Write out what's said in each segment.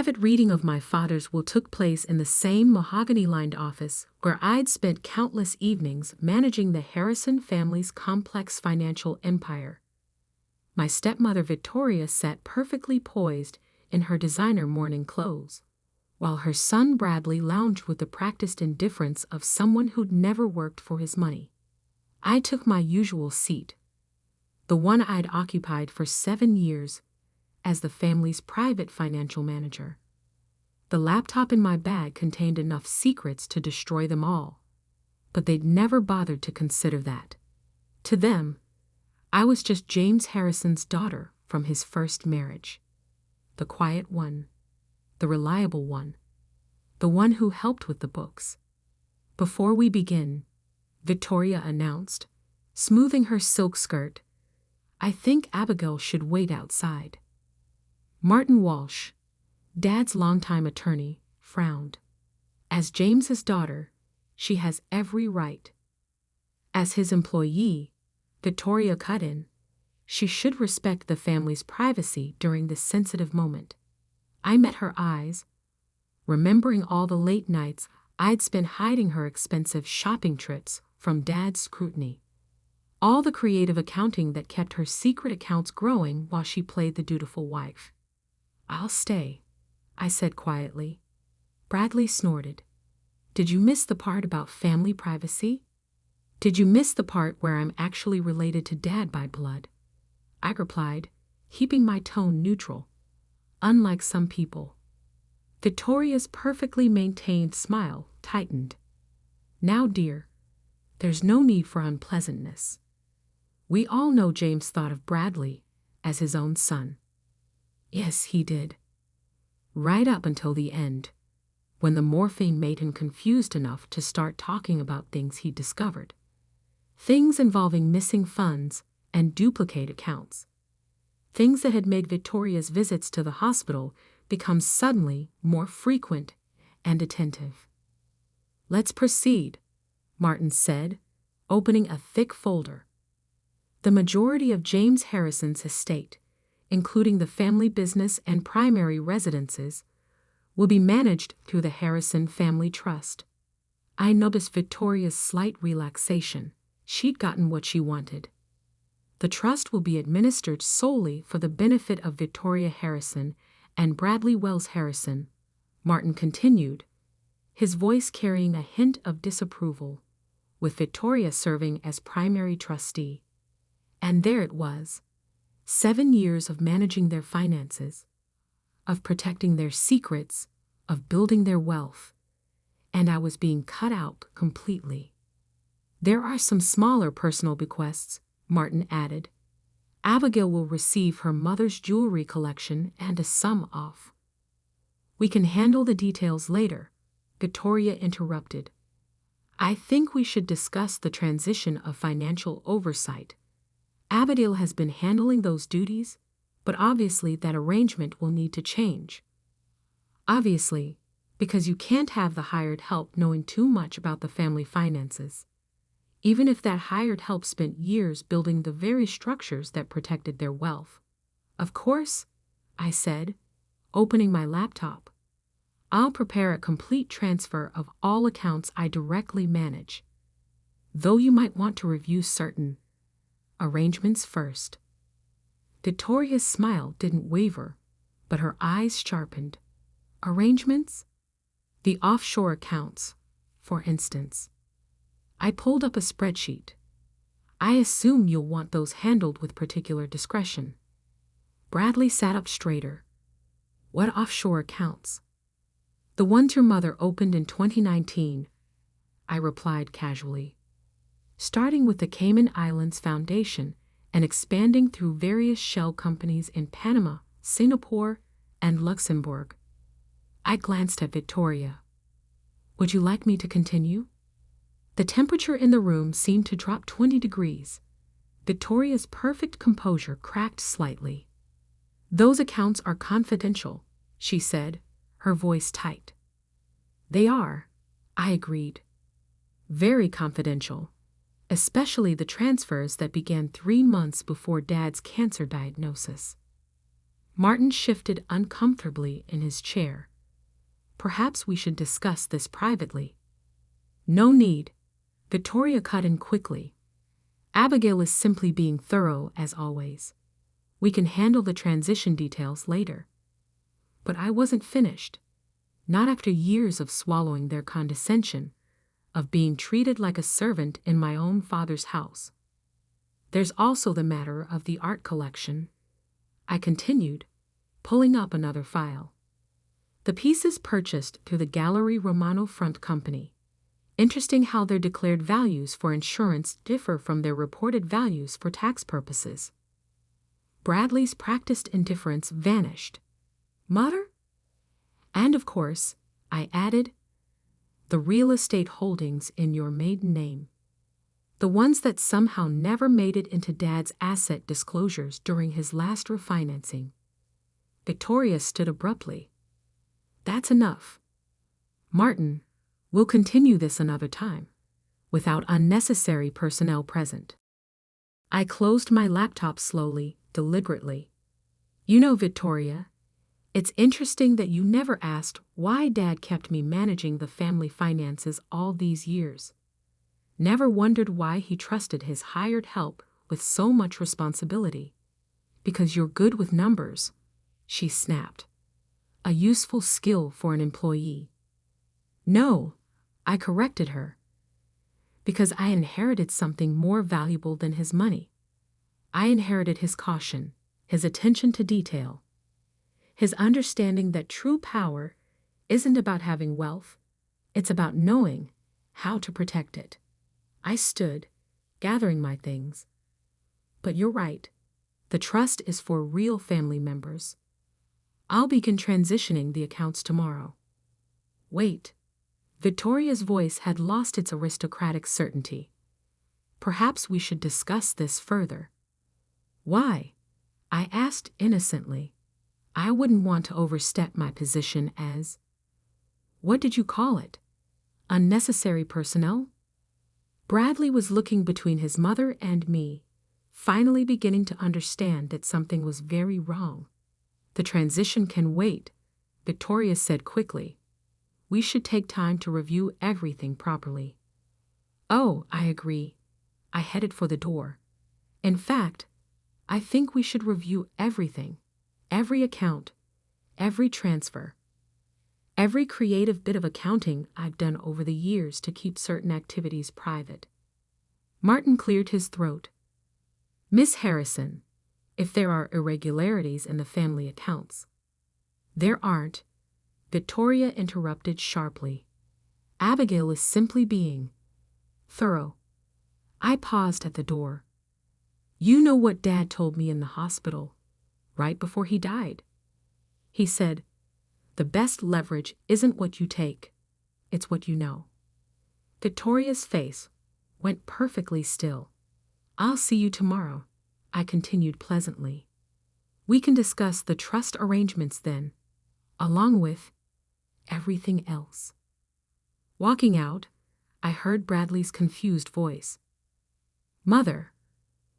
private reading of my father's will took place in the same mahogany-lined office where I'd spent countless evenings managing the Harrison family's complex financial empire. My stepmother Victoria sat perfectly poised in her designer morning clothes, while her son Bradley lounged with the practiced indifference of someone who'd never worked for his money. I took my usual seat, the one I'd occupied for 7 years, as the family's private financial manager. The laptop in my bag contained enough secrets to destroy them all, but they'd never bothered to consider that. To them, I was just James Harrison's daughter from his first marriage. The quiet one, the reliable one, the one who helped with the books. Before we begin, Victoria announced, smoothing her silk skirt, I think Abigail should wait outside. Martin Walsh, Dad's longtime attorney, frowned. As James's daughter, she has every right. As his employee, Victoria cut in, she should respect the family's privacy during this sensitive moment. I met her eyes, remembering all the late nights I'd spent hiding her expensive shopping trips from Dad's scrutiny. All the creative accounting that kept her secret accounts growing while she played the dutiful wife. I'll stay, I said quietly. Bradley snorted. Did you miss the part about family privacy? Did you miss the part where I'm actually related to Dad by blood? I replied, keeping my tone neutral. Unlike some people. Victoria's perfectly maintained smile tightened. Now, dear, there's no need for unpleasantness. We all know James thought of Bradley as his own son. Yes, he did. Right up until the end, when the morphine made him confused enough to start talking about things he'd discovered. Things involving missing funds and duplicate accounts. Things that had made Victoria's visits to the hospital become suddenly more frequent and attentive. Let's proceed, Martin said, opening a thick folder. The majority of James Harrison's estate, including the family business and primary residences, will be managed through the Harrison Family Trust. I noticed Victoria's slight relaxation. She'd gotten what she wanted. The trust will be administered solely for the benefit of Victoria Harrison and Bradley Wells Harrison, Martin continued, his voice carrying a hint of disapproval, with Victoria serving as primary trustee. And there it was, 7 years of managing their finances, of protecting their secrets, of building their wealth, and I was being cut out completely. There are some smaller personal bequests, Martin added. Abigail will receive her mother's jewelry collection and a sum off. We can handle the details later, Victoria interrupted. I think we should discuss the transition of financial oversight. Abigail has been handling those duties, but obviously that arrangement will need to change. Obviously, because you can't have the hired help knowing too much about the family finances, even if that hired help spent years building the very structures that protected their wealth. Of course, I said, opening my laptop. I'll prepare a complete transfer of all accounts I directly manage, though you might want to review certain arrangements first. Victoria's smile didn't waver, but her eyes sharpened. Arrangements? The offshore accounts, for instance. I pulled up a spreadsheet. I assume you'll want those handled with particular discretion. Bradley sat up straighter. What offshore accounts? The ones your mother opened in 2019, I replied casually. Starting with the Cayman Islands Foundation and expanding through various shell companies in Panama, Singapore, and Luxembourg. I glanced at Victoria. Would you like me to continue? The temperature in the room seemed to drop 20 degrees. Victoria's perfect composure cracked slightly. Those accounts are confidential, she said, her voice tight. They are, I agreed. Very confidential, especially the transfers that began 3 months before Dad's cancer diagnosis. Martin shifted uncomfortably in his chair. Perhaps we should discuss this privately. No need. Victoria cut in quickly. Abigail is simply being thorough, as always. We can handle the transition details later. But I wasn't finished. Not after years of swallowing their condescension, of being treated like a servant in my own father's house. There's also the matter of the art collection, I continued, pulling up another file. The pieces purchased through the Gallery Romano Front Company. Interesting how their declared values for insurance differ from their reported values for tax purposes. Bradley's practiced indifference vanished. Mother? And of course, I added, the real estate holdings in your maiden name. The ones that somehow never made it into Dad's asset disclosures during his last refinancing. Victoria stood abruptly. That's enough. Martin, we'll continue this another time, without unnecessary personnel present. I closed my laptop slowly, deliberately. You know, Victoria, it's interesting that you never asked why Dad kept me managing the family finances all these years. Never wondered why he trusted his hired help with so much responsibility. Because you're good with numbers, she snapped. A useful skill for an employee. No, I corrected her. Because I inherited something more valuable than his money. I inherited his caution, his attention to detail, his understanding that true power isn't about having wealth, it's about knowing how to protect it. I stood, gathering my things. But you're right, the trust is for real family members. I'll begin transitioning the accounts tomorrow. Wait. Victoria's voice had lost its aristocratic certainty. Perhaps we should discuss this further. Why? I asked innocently. I wouldn't want to overstep my position as, what did you call it? Unnecessary personnel? Bradley was looking between his mother and me, finally beginning to understand that something was very wrong. The transition can wait, Victoria said quickly. We should take time to review everything properly. Oh, I agree. I headed for the door. In fact, I think we should review everything, every account, every transfer, every creative bit of accounting I've done over the years to keep certain activities private. Martin cleared his throat. Miss Harrison, if there are irregularities in the family accounts. There aren't, Victoria interrupted sharply. Abigail is simply being thorough. I paused at the door. You know what Dad told me in the hospital, right before he died. He said, the best leverage isn't what you take, it's what you know. Victoria's face went perfectly still. I'll see you tomorrow, I continued pleasantly. We can discuss the trust arrangements then, along with everything else. Walking out, I heard Bradley's confused voice. Mother,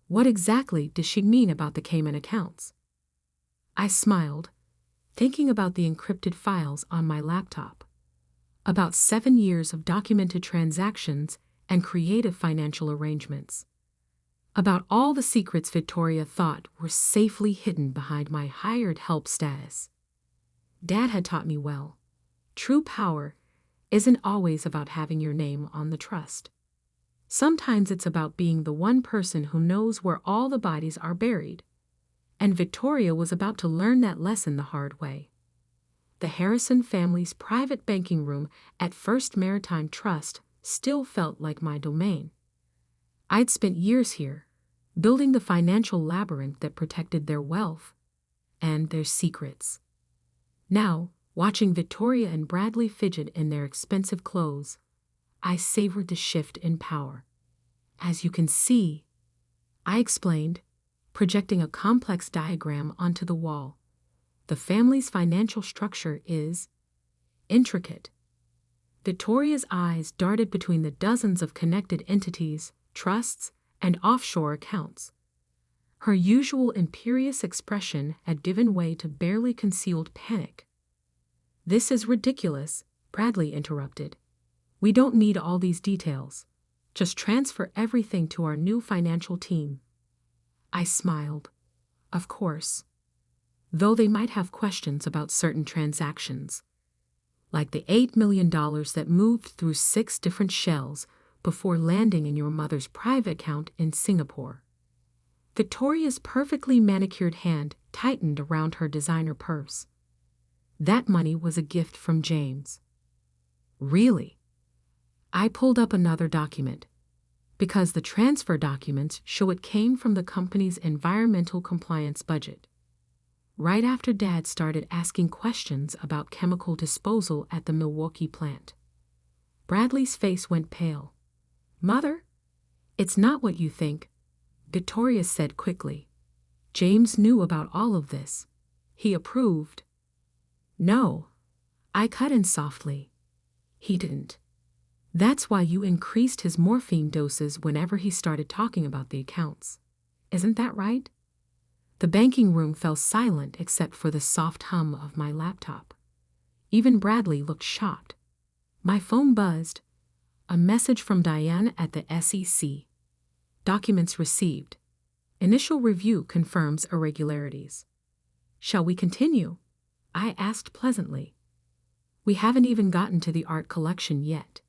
what exactly does she mean about the Cayman accounts? I smiled, thinking about the encrypted files on my laptop. About 7 years of documented transactions and creative financial arrangements. About all the secrets Victoria thought were safely hidden behind my hired help status. Dad had taught me well. True power isn't always about having your name on the trust. Sometimes it's about being the one person who knows where all the bodies are buried. And Victoria was about to learn that lesson the hard way. The Harrison family's private banking room at First Maritime Trust still felt like my domain. I'd spent years here, building the financial labyrinth that protected their wealth and their secrets. Now, watching Victoria and Bradley fidget in their expensive clothes, I savored the shift in power. As you can see, I explained, projecting a complex diagram onto the wall, the family's financial structure is intricate. Victoria's eyes darted between the dozens of connected entities, trusts, and offshore accounts. Her usual imperious expression had given way to barely concealed panic. "This is ridiculous," Bradley interrupted. "We don't need all these details. Just transfer everything to our new financial team." I smiled. Of course. Though they might have questions about certain transactions, like the $8 million that moved through 6 different shells before landing in your mother's private account in Singapore. Victoria's perfectly manicured hand tightened around her designer purse. That money was a gift from James. Really? I pulled up another document, because the transfer documents show it came from the company's environmental compliance budget. Right after Dad started asking questions about chemical disposal at the Milwaukee plant. Bradley's face went pale. "Mother, it's not what you think," Victoria said quickly. "James knew about all of this. He approved." "No," I cut in softly. "He didn't. That's why you increased his morphine doses whenever he started talking about the accounts. Isn't that right?" The banking room fell silent except for the soft hum of my laptop. Even Bradley looked shocked. My phone buzzed. A message from Diane at the SEC. "Documents received. Initial review confirms irregularities." "Shall we continue?" I asked pleasantly. "We haven't even gotten to the art collection yet.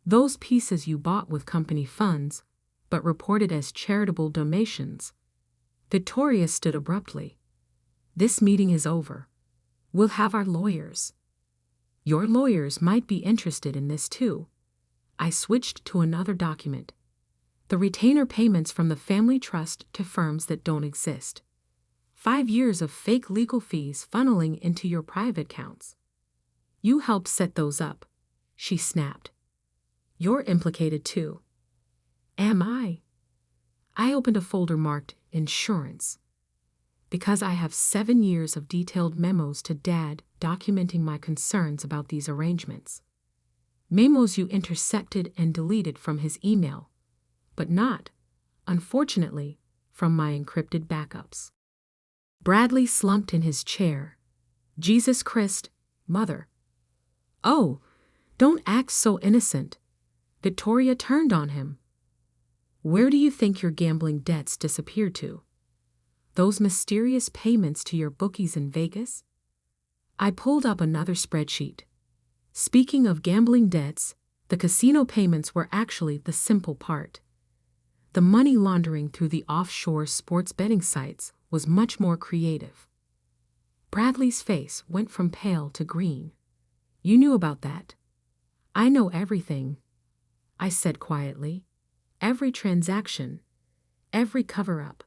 Those pieces you bought with company funds, but reported as charitable donations." Victoria stood abruptly. "This meeting is over. We'll have our lawyers." "Your lawyers might be interested in this too." I switched to another document. "The retainer payments from the family trust to firms that don't exist. 5 years of fake legal fees funneling into your private accounts. You helped set those up," she snapped. "You're implicated too." "Am I?" I opened a folder marked Insurance. Because I have 7 years of detailed memos to Dad documenting my concerns about these arrangements. Memos you intercepted and deleted from his email, but not, unfortunately, from my encrypted backups. Bradley slumped in his chair. "Jesus Christ, Mother." "Oh, don't act so innocent." Victoria turned on him. "Where do you think your gambling debts disappeared to? Those mysterious payments to your bookies in Vegas?" I pulled up another spreadsheet. Speaking of gambling debts, the casino payments were actually the simple part. The money laundering through the offshore sports betting sites was much more creative. Bradley's face went from pale to green. "You knew about that?" "I know everything," I said quietly. "Every transaction, every cover-up,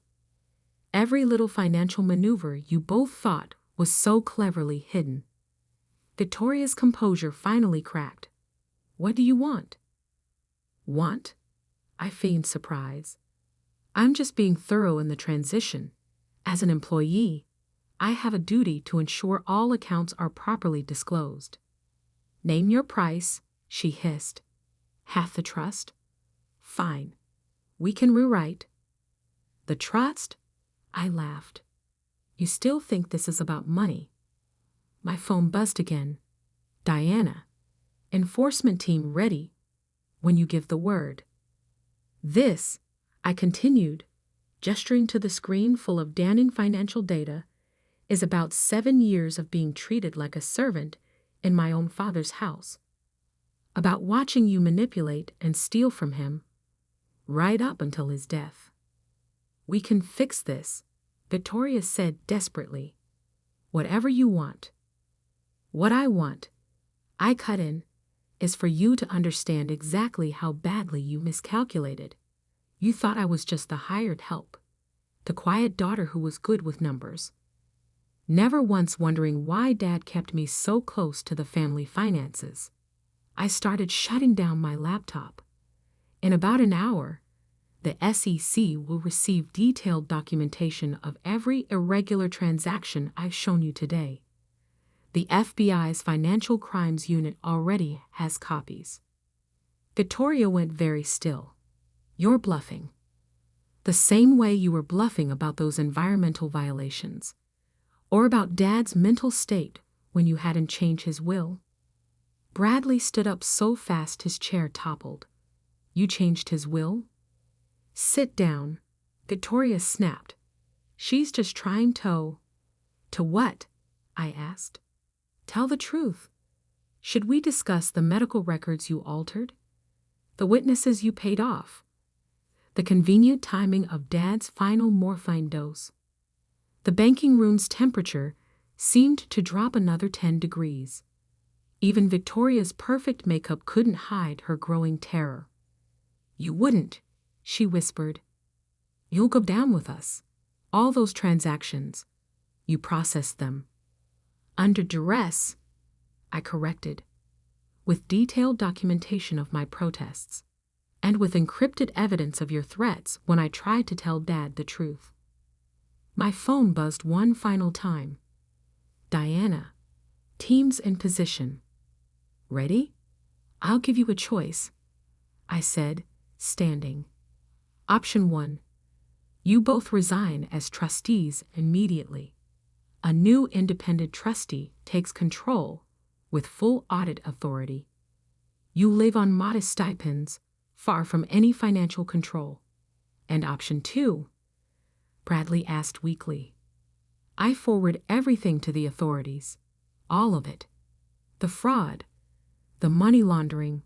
every little financial maneuver you both thought was so cleverly hidden." Victoria's composure finally cracked. "What do you want?" "Want?" I feigned surprise. "I'm just being thorough in the transition. As an employee, I have a duty to ensure all accounts are properly disclosed." "Name your price," she hissed. "Half the trust?" "Fine. We can rewrite." "The trust?" I laughed. "You still think this is about money?" My phone buzzed again. "Diana, enforcement team ready when you give the word." "This," I continued, gesturing to the screen full of damning financial data, "is about 7 years of being treated like a servant in my own father's house. About watching you manipulate and steal from him, right up until his death." "We can fix this," Victoria said desperately. "Whatever you want." "What I want," I cut in, "is for you to understand exactly how badly you miscalculated. You thought I was just the hired help, the quiet daughter who was good with numbers. Never once wondering why Dad kept me so close to the family finances." I started shutting down my laptop. "In about an hour, the SEC will receive detailed documentation of every irregular transaction I've shown you today. The FBI's Financial Crimes Unit already has copies." Victoria went very still. "You're bluffing." The same way you were bluffing about those environmental violations. Or about Dad's mental state when you hadn't changed his will. Bradley stood up so fast his chair toppled. You changed his will? Sit down, Victoria snapped. She's just trying to... To what? I asked. Tell the truth. Should we discuss the medical records you altered? The witnesses you paid off? The convenient timing of Dad's final morphine dose? The banking room's temperature seemed to drop another 10 degrees. Even Victoria's perfect makeup couldn't hide her growing terror. You wouldn't, she whispered. You'll go down with us. All those transactions. You processed them. Under duress, I corrected, with detailed documentation of my protests, and with encrypted evidence of your threats when I tried to tell Dad the truth. My phone buzzed one final time. Diana, teams in position. Ready? I'll give you a choice, I said, standing. Option 1. You both resign as trustees immediately. A new independent trustee takes control with full audit authority. You live on modest stipends, far from any financial control. And option 2, Bradley asked weakly. I forward everything to the authorities. All of it. The fraud, the money laundering,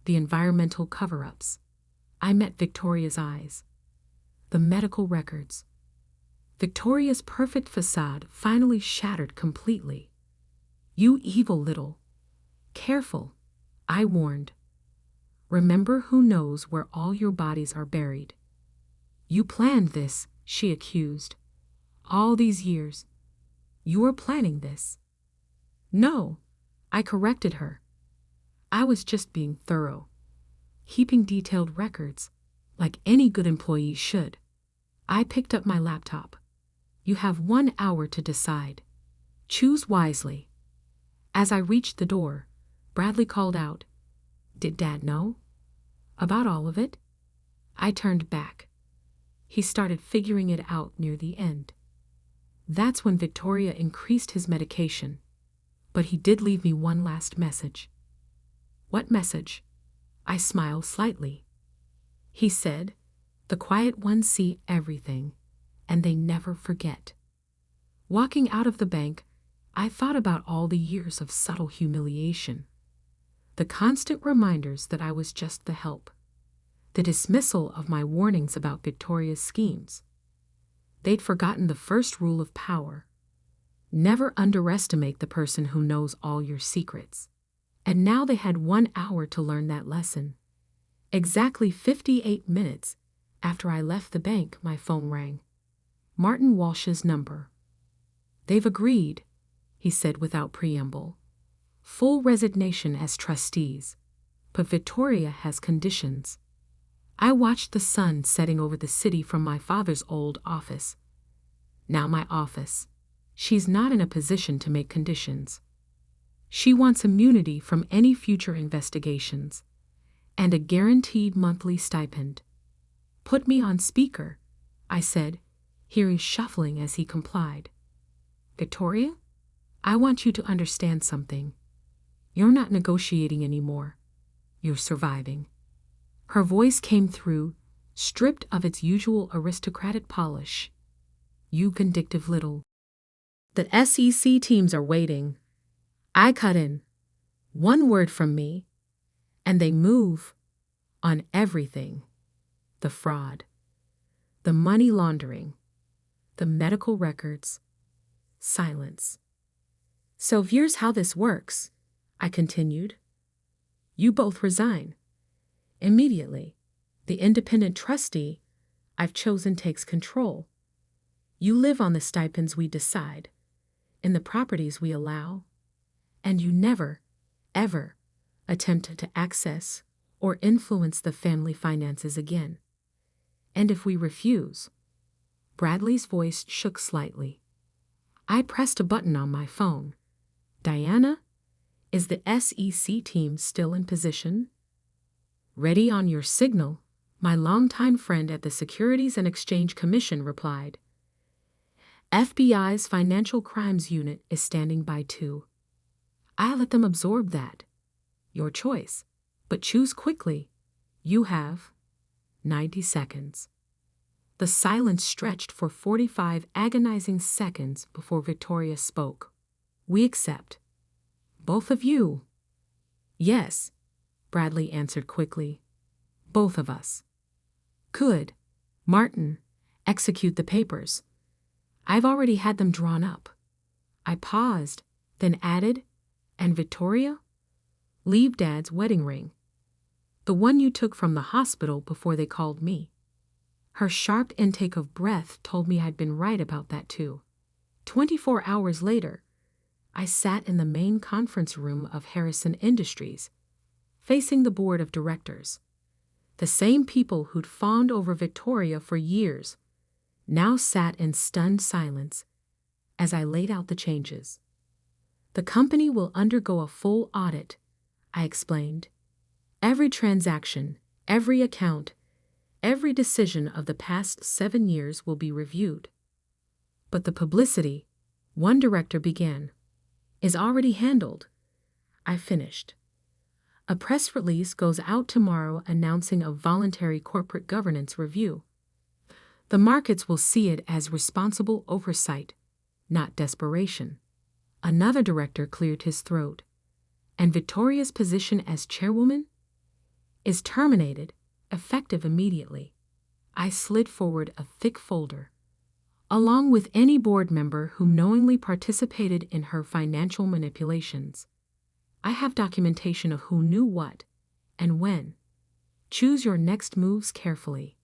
the environmental cover-ups. I met Victoria's eyes. The medical records. Victoria's perfect facade finally shattered completely. You evil little. Careful, I warned. Remember who knows where all your bodies are buried. You planned this, she accused. All these years. You were planning this. No, I corrected her. I was just being thorough. Keeping detailed records, like any good employee should. I picked up my laptop. You have 1 hour to decide. Choose wisely. As I reached the door, Bradley called out, Did Dad know? About all of it? I turned back. He started figuring it out near the end. That's when Victoria increased his medication. But he did leave me one last message. What message? I smiled slightly. He said, The quiet ones see everything, and they never forget. Walking out of the bank, I thought about all the years of subtle humiliation. The constant reminders that I was just the help. The dismissal of my warnings about Victoria's schemes. They'd forgotten the first rule of power. Never underestimate the person who knows all your secrets. And now they had 1 hour to learn that lesson. Exactly 58 minutes after I left the bank, my phone rang. Martin Walsh's number. They've agreed, he said without preamble. Full resignation as trustees. But Victoria has conditions. I watched the sun setting over the city from my father's old office. Now my office. She's not in a position to make conditions. She wants immunity from any future investigations, and a guaranteed monthly stipend. Put me on speaker, I said, hearing shuffling as he complied. Victoria, I want you to understand something. You're not negotiating anymore. You're surviving. Her voice came through, stripped of its usual aristocratic polish. You vindictive little. The SEC teams are waiting. I cut in. One word from me, and they move on everything. The fraud, the money laundering, the medical records, silence. So here's how this works, I continued. You both resign. Immediately, the independent trustee I've chosen takes control. You live on the stipends we decide, in the properties we allow, and you never, ever attempt to access or influence the family finances again. And if we refuse, Bradley's voice shook slightly. I pressed a button on my phone. Diana, is the SEC team still in position? Ready on your signal, My longtime friend at the Securities and Exchange Commission replied. FBI's Financial Crimes Unit is standing by too. I let them absorb that. Your choice. But choose quickly. You have 90 seconds. The silence stretched for 45 agonizing seconds before Victoria spoke. We accept. Both of you. Yes, Bradley answered quickly. Both of us. Good. Martin, execute the papers. I've already had them drawn up. I paused, then added, and Victoria? Leave Dad's wedding ring. The one you took from the hospital before they called me. Her sharp intake of breath told me I'd been right about that too. 24 hours later, I sat in the main conference room of Harrison Industries, facing the board of directors. The same people who'd fawned over Victoria for years now sat in stunned silence as I laid out the changes. The company will undergo a full audit, I explained. Every transaction, every account, every decision of the past 7 years will be reviewed. But the publicity, one director began, is already handled. I finished. A press release goes out tomorrow announcing a voluntary corporate governance review. The markets will see it as responsible oversight, not desperation. Another director cleared his throat. And Victoria's position as chairwoman is terminated, effective immediately. I slid forward a thick folder, along with any board member who knowingly participated in her financial manipulations. I have documentation of who knew what and when. Choose your next moves carefully.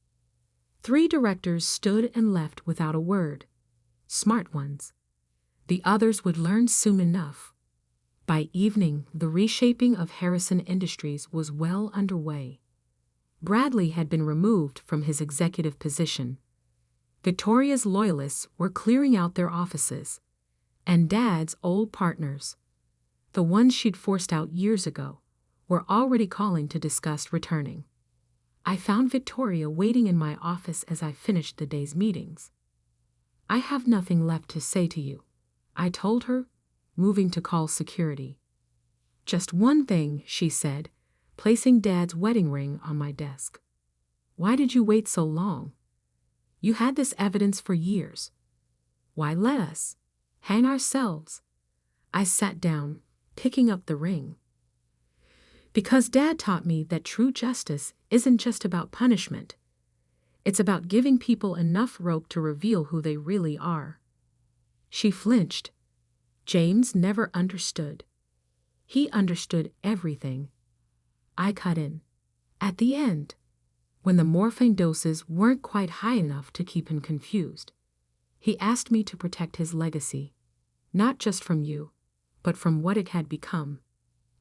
3 directors stood and left without a word. Smart ones. The others would learn soon enough. By evening, the reshaping of Harrison Industries was well underway. Bradley had been removed from his executive position. Victoria's loyalists were clearing out their offices, and Dad's old partners, the ones she'd forced out years ago, were already calling to discuss returning. I found Victoria waiting in my office as I finished the day's meetings. I have nothing left to say to you, I told her, moving to call security. Just one thing, she said, placing Dad's wedding ring on my desk. Why did you wait so long? You had this evidence for years. Why let us hang ourselves? I sat down, picking up the ring. Because Dad taught me that true justice isn't just about punishment. It's about giving people enough rope to reveal who they really are. She flinched. James never understood. He understood everything. I cut in. At the end, when the morphine doses weren't quite high enough to keep him confused, he asked me to protect his legacy, not just from you, but from what it had become.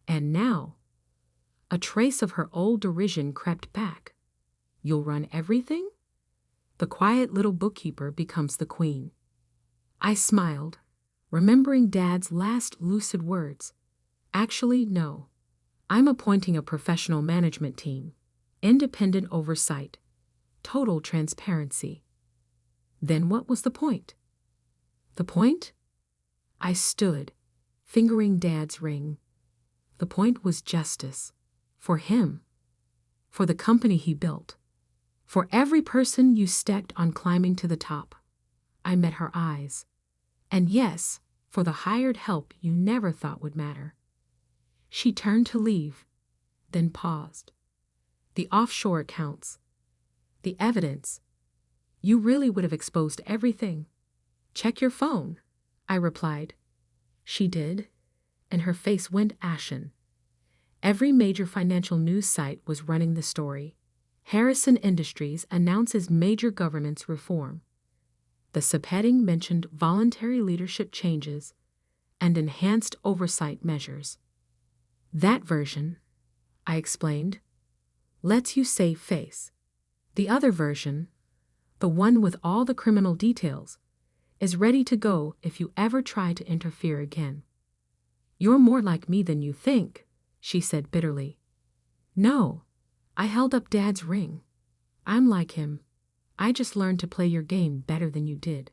And now, a trace of her old derision crept back. You'll run everything? The quiet little bookkeeper becomes the queen. I smiled, remembering Dad's last lucid words. Actually, no. I'm appointing a professional management team, independent oversight, total transparency. Then what was the point? The point? I stood, fingering Dad's ring. The point was justice. For him. For the company he built. For every person you staked on climbing to the top. I met her eyes. And yes, for the hired help you never thought would matter. She turned to leave, then paused. The offshore accounts. The evidence. You really would have exposed everything. Check your phone, I replied. She did, and her face went ashen. Every major financial news site was running the story. Harrison Industries announces major governance reform. The subheading mentioned voluntary leadership changes and enhanced oversight measures. That version, I explained, lets you save face. The other version, the one with all the criminal details, is ready to go if you ever try to interfere again. You're more like me than you think, she said bitterly. No, I held up Dad's ring. I'm like him. I just learned to play your game better than you did.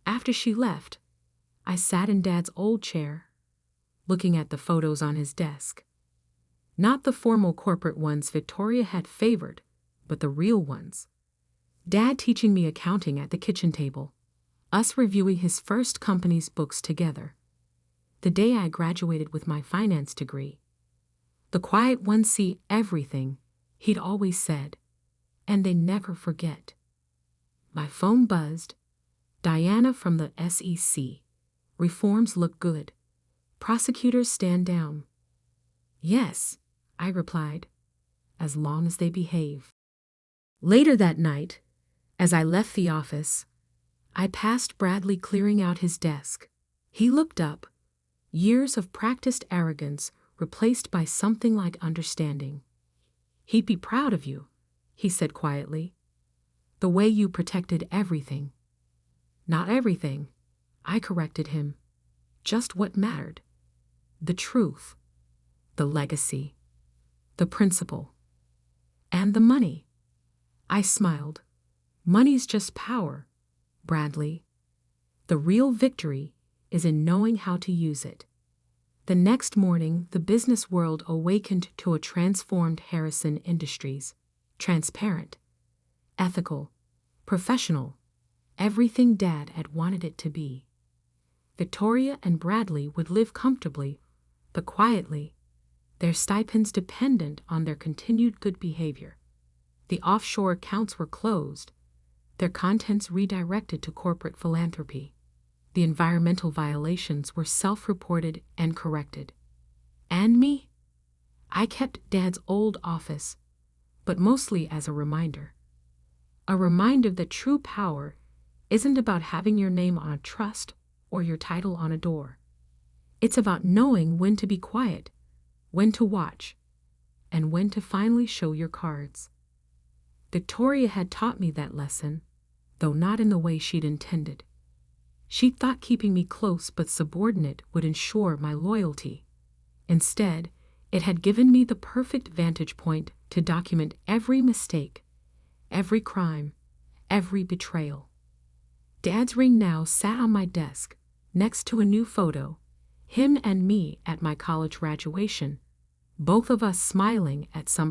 After she left, I sat in Dad's old chair, looking at the photos on his desk. Not the formal corporate ones Victoria had favored, but the real ones. Dad teaching me accounting at the kitchen table, us reviewing his first company's books together. The day I graduated with my finance degree. The quiet ones see everything, he'd always said, and they never forget. My phone buzzed. Diana from the SEC. Reforms look good. Prosecutors stand down. Yes, I replied, as long as they behave. Later that night, as I left the office, I passed Bradley clearing out his desk. He looked up, years of practiced arrogance replaced by something like understanding. He'd be proud of you, he said quietly. The way you protected everything. Not everything, I corrected him. Just what mattered. The truth. The legacy. The principle. And the money. I smiled. Money's just power, Bradley. The real victory is in knowing how to use it. The next morning, the business world awakened to a transformed Harrison Industries. Transparent, ethical, professional, everything Dad had wanted it to be. Victoria and Bradley would live comfortably, but quietly, their stipends dependent on their continued good behavior. The offshore accounts were closed, their contents redirected to corporate philanthropy. The environmental violations were self-reported and corrected. And me? I kept Dad's old office, but mostly as a reminder. A reminder that true power isn't about having your name on a trust or your title on a door. It's about knowing when to be quiet, when to watch, and when to finally show your cards. Victoria had taught me that lesson, though not in the way she'd intended. She thought keeping me close but subordinate would ensure my loyalty. Instead, it had given me the perfect vantage point to document every mistake, every crime, every betrayal. Dad's ring now sat on my desk, next to a new photo, him and me at my college graduation, both of us smiling at some